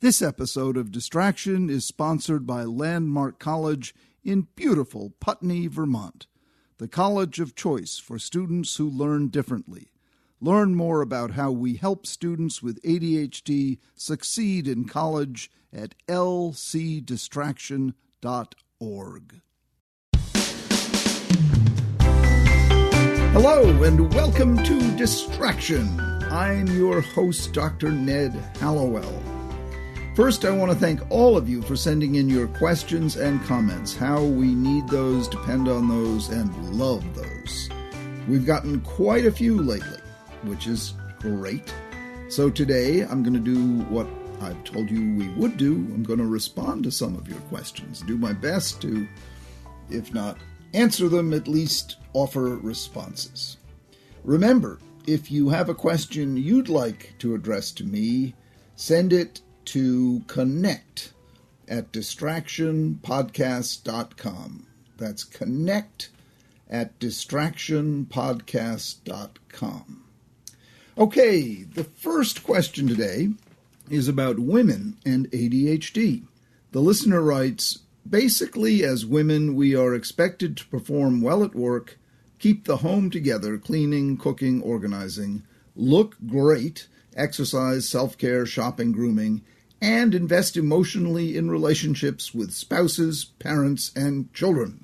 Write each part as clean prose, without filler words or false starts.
This episode of Distraction is sponsored by Landmark College in beautiful Putney, Vermont, the college of choice for students who learn differently. Learn more about how we help students with ADHD succeed in college at lcdistraction.org. Hello and welcome to Distraction. I'm your host, Dr. Ned Hallowell. First, I want to thank all of you for sending in your questions and comments. How we need those, depend on those, and love those. We've gotten quite a few lately, which is great. So today, I'm going to do what I've told you we would do. I'm going to respond to some of your questions. Do my best to, if not answer them, at least offer responses. Remember, if you have a question you'd like to address to me, send it to connect@distractionpodcast.com. That's connect@distractionpodcast.com. Okay, the first question today is about women and ADHD. The listener writes, basically, as women, we are expected to perform well at work, keep the home together, cleaning, cooking, organizing, look great, exercise, self-care, shopping, grooming, and invest emotionally in relationships with spouses, parents, and children.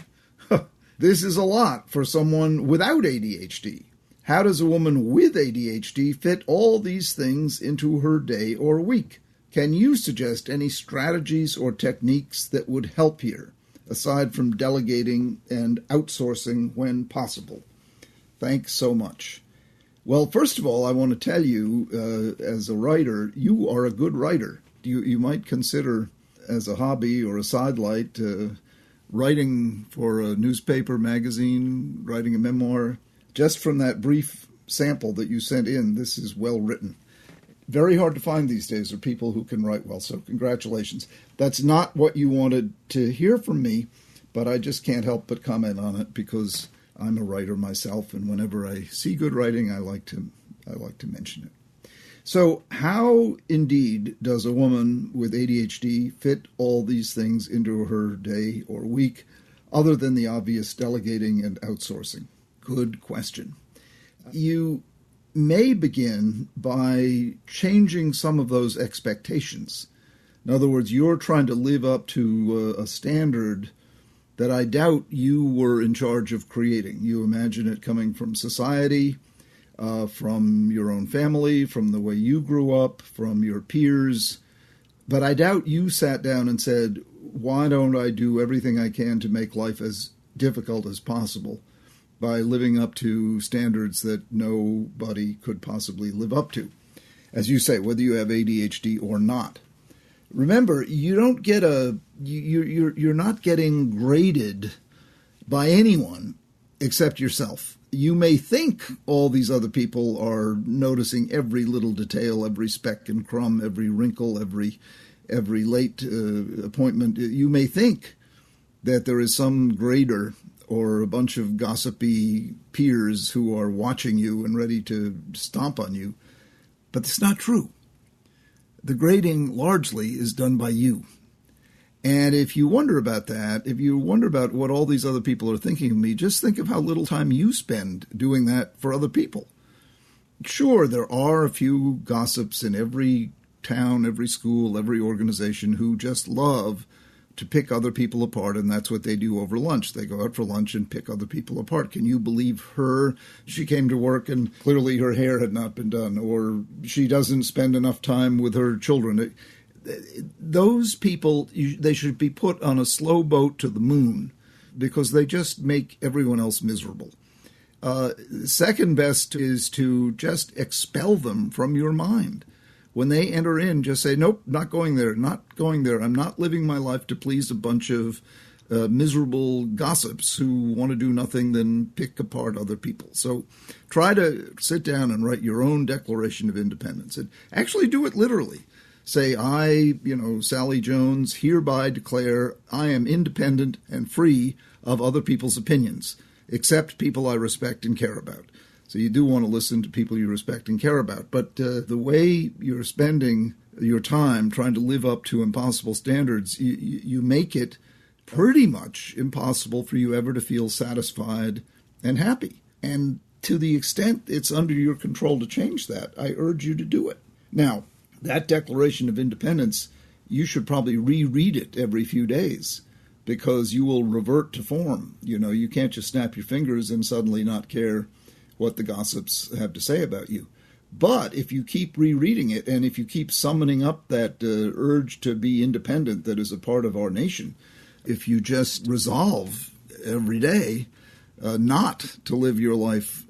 This is a lot for someone without ADHD. How does a woman with ADHD fit all these things into her day or week? Can you suggest any strategies or techniques that would help here, aside from delegating and outsourcing when possible? Thanks so much. Well, first of all, I want to tell you, as a writer, you are a good writer. You might consider, as a hobby or a sidelight, writing for a newspaper, magazine, writing a memoir. Just from that brief sample that you sent in, this is well written. Very hard to find these days are people who can write well, so congratulations. That's not what you wanted to hear from me, but I just can't help but comment on it because I'm a writer myself, and whenever I see good writing, I like to mention it. So how, indeed, does a woman with ADHD fit all these things into her day or week, other than the obvious delegating and outsourcing? Good question. You may begin by changing some of those expectations. In other words, you're trying to live up to a standard that I doubt you were in charge of creating. You imagine it coming from society, from your own family, from the way you grew up, from your peers. But I doubt you sat down and said, why don't I do everything I can to make life as difficult as possible by living up to standards that nobody could possibly live up to? As you say, whether you have ADHD or not. Remember, you don't get you're not getting graded by anyone except yourself. You may think all these other people are noticing every little detail, every speck and crumb, every wrinkle, every late appointment. You may think that there is some grader or a bunch of gossipy peers who are watching you and ready to stomp on you, but it's not true. The grading largely is done by you. And if you wonder about that, if you wonder about what all these other people are thinking of me, just think of how little time you spend doing that for other people. Sure, there are a few gossips in every town, every school, every organization who just love to pick other people apart, and that's what they do over lunch. They go out for lunch and pick other people apart. Can you believe her? She came to work and clearly her hair had not been done, or she doesn't spend enough time with her children. Those people, they should be put on a slow boat to the moon because they just make everyone else miserable. Second best is to just expel them from your mind. When they enter in, just say, nope, not going there, not going there. I'm not living my life to please a bunch of miserable gossips who want to do nothing than pick apart other people. So try to sit down and write your own Declaration of Independence. And actually do it literally. Say, I, Sally Jones, hereby declare I am independent and free of other people's opinions, except people I respect and care about. So you do want to listen to people you respect and care about. But the way you're spending your time trying to live up to impossible standards, you make it pretty much impossible for you ever to feel satisfied and happy. And to the extent it's under your control to change that, I urge you to do it. Now, that Declaration of Independence, you should probably reread it every few days because you will revert to form. You can't just snap your fingers and suddenly not care what the gossips have to say about you. But if you keep rereading it and if you keep summoning up that urge to be independent that is a part of our nation, if you just resolve every day not to live your life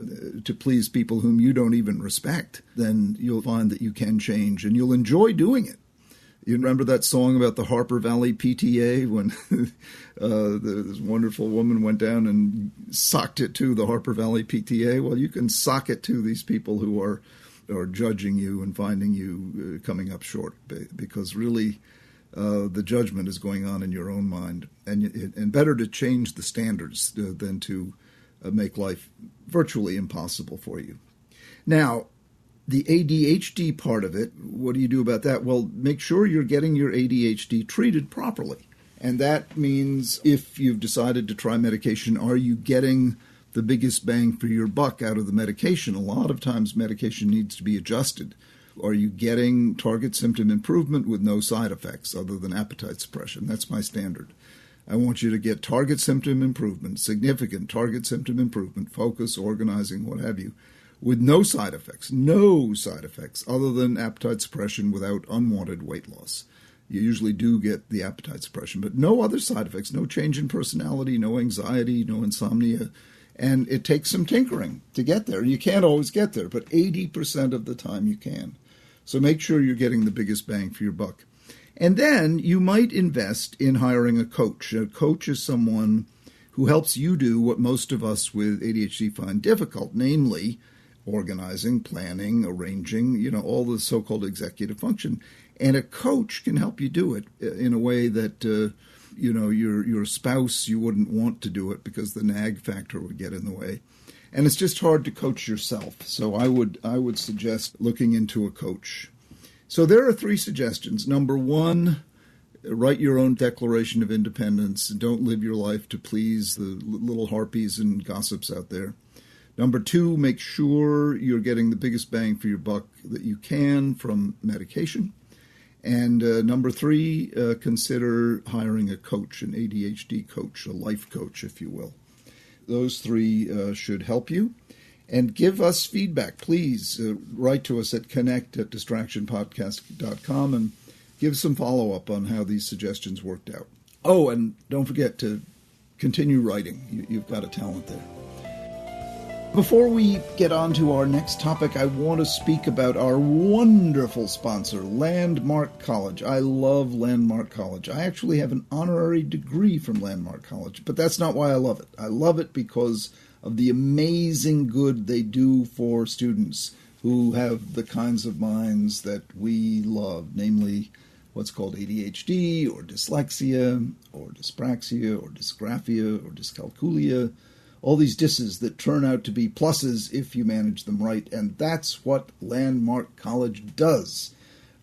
to please people whom you don't even respect, then you'll find that you can change and you'll enjoy doing it. You remember that song about the Harper Valley PTA when this wonderful woman went down and socked it to the Harper Valley PTA? Well, you can sock it to these people who are judging you and finding you coming up short, because really the judgment is going on in your own mind. And better to change the standards than to make life virtually impossible for you. Now, the ADHD part of it, what do you do about that? Well, make sure you're getting your ADHD treated properly. And that means if you've decided to try medication, are you getting the biggest bang for your buck out of the medication? A lot of times medication needs to be adjusted. Are you getting target symptom improvement with no side effects other than appetite suppression? That's my standard. I want you to get target symptom improvement, significant target symptom improvement, focus, organizing, what have you, with no side effects other than appetite suppression without unwanted weight loss. You usually do get the appetite suppression, but no other side effects, no change in personality, no anxiety, no insomnia. And it takes some tinkering to get there. You can't always get there, but 80% of the time you can. So make sure you're getting the biggest bang for your buck. And then you might invest in hiring a coach. A coach is someone who helps you do what most of us with ADHD find difficult, namely organizing, planning, arranging, all the so-called executive function. And a coach can help you do it in a way that, your spouse, you wouldn't want to do it because the nag factor would get in the way. And it's just hard to coach yourself. So I would suggest looking into a coach. So there are 3 suggestions. Number 1, write your own Declaration of Independence. Don't live your life to please the little harpies and gossips out there. Number 2, make sure you're getting the biggest bang for your buck that you can from medication. And number 3, consider hiring a coach, an ADHD coach, a life coach, if you will. Those 3 should help you. And give us feedback. Please write to us at connect@distractionpodcast.com and give some follow-up on how these suggestions worked out. Oh, and don't forget to continue writing. You've got a talent there. Before we get on to our next topic, I want to speak about our wonderful sponsor, Landmark College. I love Landmark College. I actually have an honorary degree from Landmark College, but that's not why I love it. I love it because of the amazing good they do for students who have the kinds of minds that we love, namely what's called ADHD or dyslexia or dyspraxia or dysgraphia or dyscalculia, all these disses that turn out to be pluses if you manage them right, and that's what Landmark College does.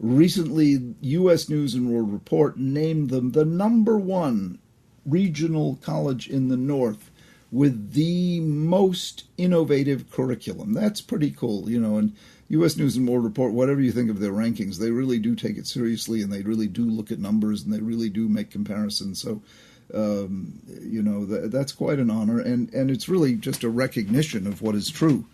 Recently, U.S. News and World Report named them the #1 regional college in the North with the most innovative curriculum. That's pretty cool, and U.S. News and World Report, whatever you think of their rankings, they really do take it seriously, and they really do look at numbers, and they really do make comparisons. So, that's quite an honor, and it's really just a recognition of what is true.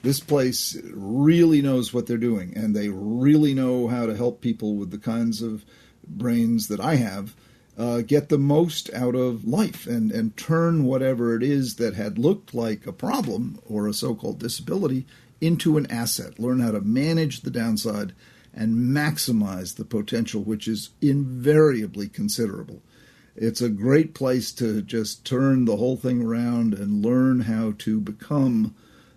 This place really knows what they're doing, and they really know how to help people with the kinds of brains that I have get the most out of life and turn whatever it is that had looked like a problem or a so-called disability into an asset. Learn how to manage the downside and maximize the potential, which is invariably considerable. It's a great place to just turn the whole thing around and learn how to become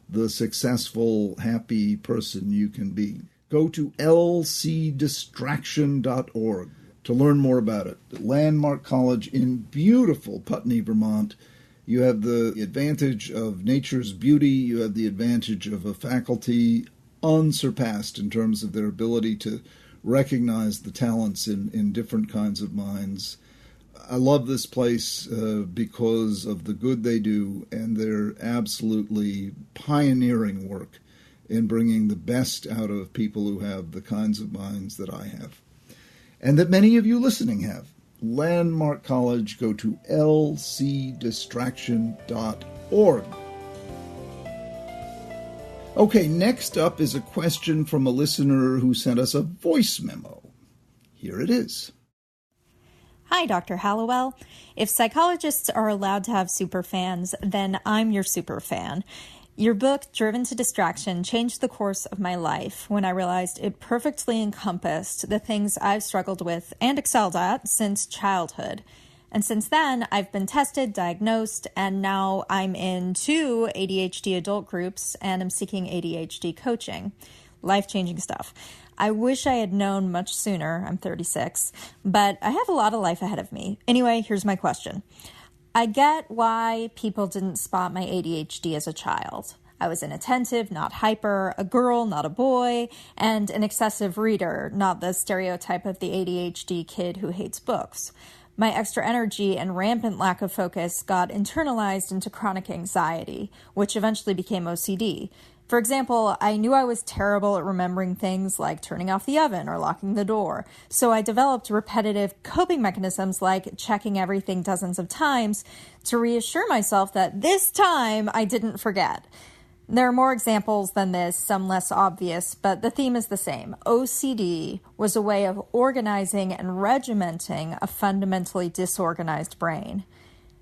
the successful, happy person you can be. Go to lcdistraction.org to learn more about it. Landmark College in beautiful Putney, Vermont. You have the advantage of nature's beauty. You have the advantage of a faculty unsurpassed in terms of their ability to recognize the talents in different kinds of minds. I love this place because of the good they do and their absolutely pioneering work in bringing the best out of people who have the kinds of minds that I have, and that many of you listening have. Landmark College, go to lcdistraction.org. Okay, next up is a question from a listener who sent us a voice memo. Here it is. Hi, Dr. Hallowell. If psychologists are allowed to have superfans, then I'm your superfan. Your book, Driven to Distraction, changed the course of my life when I realized it perfectly encompassed the things I've struggled with and excelled at since childhood. And since then, I've been tested, diagnosed, and now I'm in 2 ADHD adult groups and I'm seeking ADHD coaching. Life-changing stuff. I wish I had known much sooner. I'm 36, but I have a lot of life ahead of me. Anyway, here's my question. I get why people didn't spot my ADHD as a child. I was inattentive, not hyper, a girl, not a boy, and an excessive reader, not the stereotype of the ADHD kid who hates books. My extra energy and rampant lack of focus got internalized into chronic anxiety, which eventually became OCD. For example, I knew I was terrible at remembering things like turning off the oven or locking the door, so I developed repetitive coping mechanisms like checking everything dozens of times to reassure myself that this time I didn't forget. There are more examples than this, some less obvious, but the theme is the same. OCD was a way of organizing and regimenting a fundamentally disorganized brain.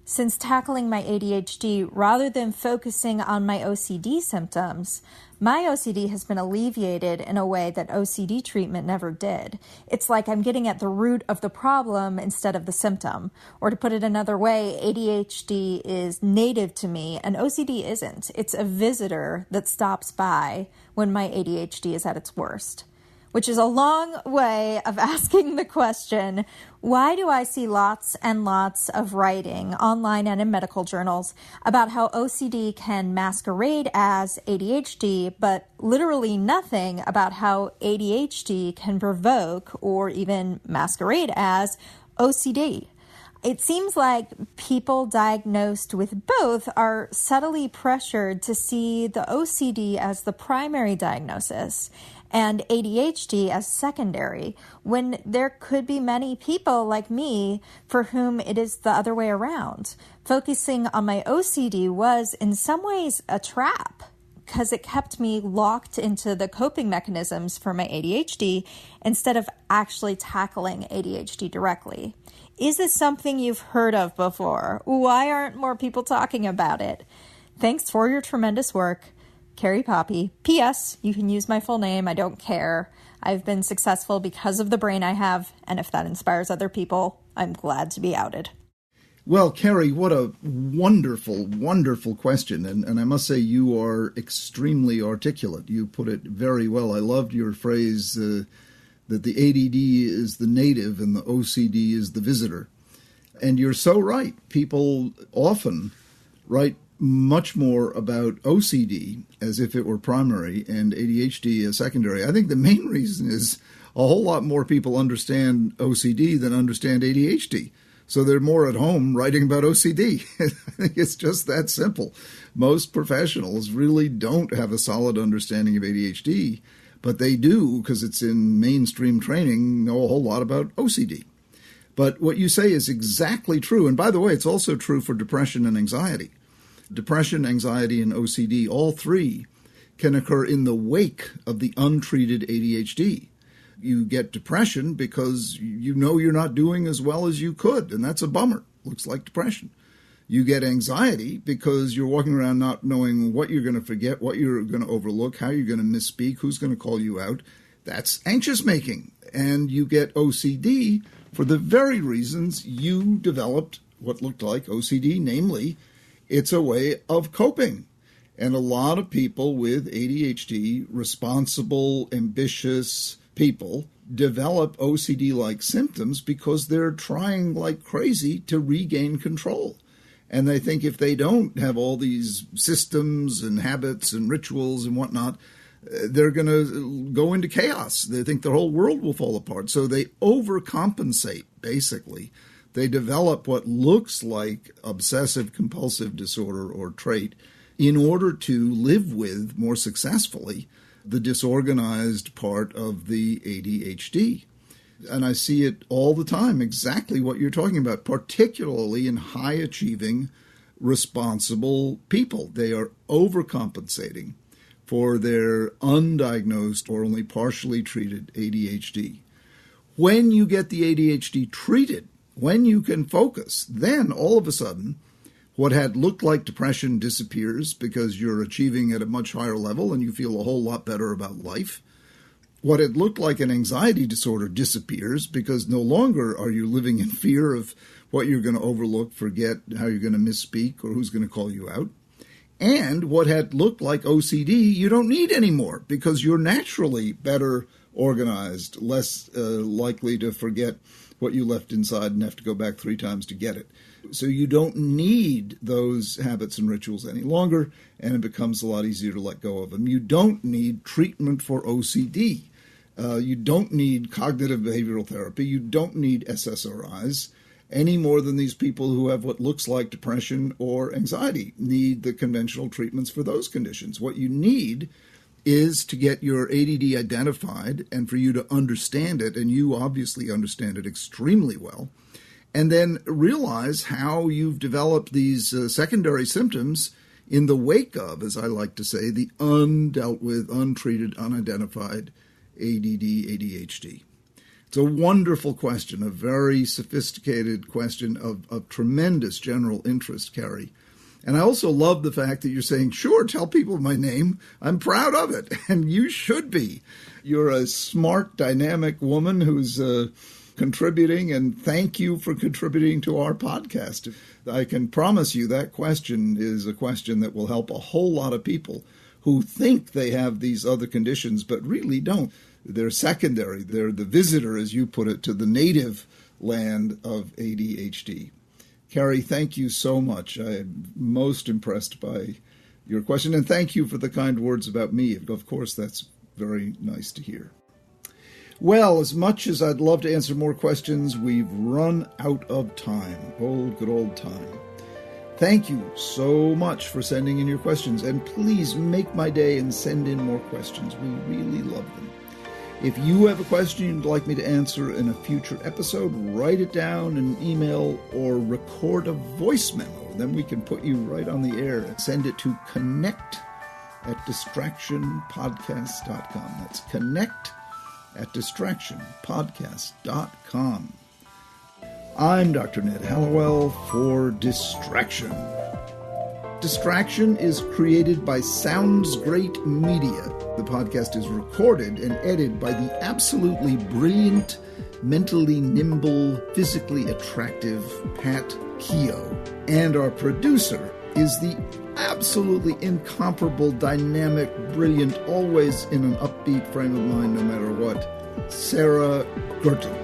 Since tackling my ADHD rather than focusing on my OCD symptoms, my OCD has been alleviated in a way that OCD treatment never did. It's like I'm getting at the root of the problem instead of the symptom. Or to put it another way, ADHD is native to me and OCD isn't. It's a visitor that stops by when my ADHD is at its worst. Which is a long way of asking the question, why do I see lots and lots of writing online and in medical journals about how OCD can masquerade as ADHD, but literally nothing about how ADHD can provoke or even masquerade as OCD? It seems like people diagnosed with both are subtly pressured to see the OCD as the primary diagnosis and ADHD as secondary, when there could be many people like me for whom it is the other way around. Focusing on my OCD was, in some ways, a trap, because it kept me locked into the coping mechanisms for my ADHD instead of actually tackling ADHD directly. Is this something you've heard of before? Why aren't more people talking about it? Thanks for your tremendous work. Carrie Poppy. P.S. You can use my full name. I don't care. I've been successful because of the brain I have, and if that inspires other people, I'm glad to be outed. Well, Carrie, what a wonderful, wonderful question. And I must say you are extremely articulate. You put it very well. I loved your phrase that the ADD is the native and the OCD is the visitor. And you're so right. People often write much more about OCD as if it were primary and ADHD as secondary. I think the main reason is a whole lot more people understand OCD than understand ADHD. So they're more at home writing about OCD. I think it's just that simple. Most professionals really don't have a solid understanding of ADHD, but they do, because it's in mainstream training, know a whole lot about OCD. But what you say is exactly true. And by the way, it's also true for depression and anxiety. Depression, anxiety, and OCD, all three can occur in the wake of the untreated ADHD. You get depression because you know you're not doing as well as you could, and that's a bummer. Looks like depression. You get anxiety because you're walking around not knowing what you're going to forget, what you're going to overlook, how you're going to misspeak, who's going to call you out. That's anxious making. And you get OCD for the very reasons you developed what looked like OCD, namely, it's a way of coping. And a lot of people with ADHD, responsible, ambitious people, develop OCD-like symptoms because they're trying like crazy to regain control. And they think if they don't have all these systems and habits and rituals and whatnot, they're going to go into chaos. They think their whole world will fall apart. So they overcompensate, basically. They develop what looks like obsessive-compulsive disorder or trait in order to live with, more successfully, the disorganized part of the ADHD. And I see it all the time, exactly what you're talking about, particularly in high-achieving, responsible people. They are overcompensating for their undiagnosed or only partially treated ADHD. When you get the ADHD treated, when you can focus, then all of a sudden, what had looked like depression disappears because you're achieving at a much higher level and you feel a whole lot better about life. What had looked like an anxiety disorder disappears because no longer are you living in fear of what you're going to overlook, forget, how you're going to misspeak, or who's going to call you out. And what had looked like OCD, you don't need anymore because you're naturally better organized, less likely to forget what you left inside and have to go back 3 times to get it. So you don't need those habits and rituals any longer, and it becomes a lot easier to let go of them. You don't need treatment for OCD. You don't need cognitive behavioral therapy. You don't need SSRIs any more than these people who have what looks like depression or anxiety need the conventional treatments for those conditions. What you need is to get your ADD identified and for you to understand it, and you obviously understand it extremely well, and then realize how you've developed these secondary symptoms in the wake of, as I like to say, the undealt with, untreated, unidentified ADD, ADHD. It's a wonderful question, a very sophisticated question of tremendous general interest, Carrie. And I also love the fact that you're saying, sure, tell people my name. I'm proud of it. And you should be. You're a smart, dynamic woman who's contributing, and thank you for contributing to our podcast. I can promise you that question is a question that will help a whole lot of people who think they have these other conditions, but really don't. They're secondary. They're the visitor, as you put it, to the native land of ADHD. Carrie, thank you so much. I'm most impressed by your question, and thank you for the kind words about me. Of course, that's very nice to hear. Well, as much as I'd love to answer more questions, we've run out of time. Old, good old time. Thank you so much for sending in your questions, and please make my day and send in more questions. We really love them. If you have a question you'd like me to answer in a future episode, write it down in an email or record a voice memo. Then we can put you right on the air and send it to connect@distractionpodcast.com. That's connect@distractionpodcast.com. I'm Dr. Ned Hallowell for Distraction. Distraction is created by Sounds Great Media. The podcast is recorded and edited by the absolutely brilliant, mentally nimble, physically attractive Pat Keogh. And our producer is the absolutely incomparable, dynamic, brilliant, always in an upbeat frame of mind no matter what, Sarah Guertin.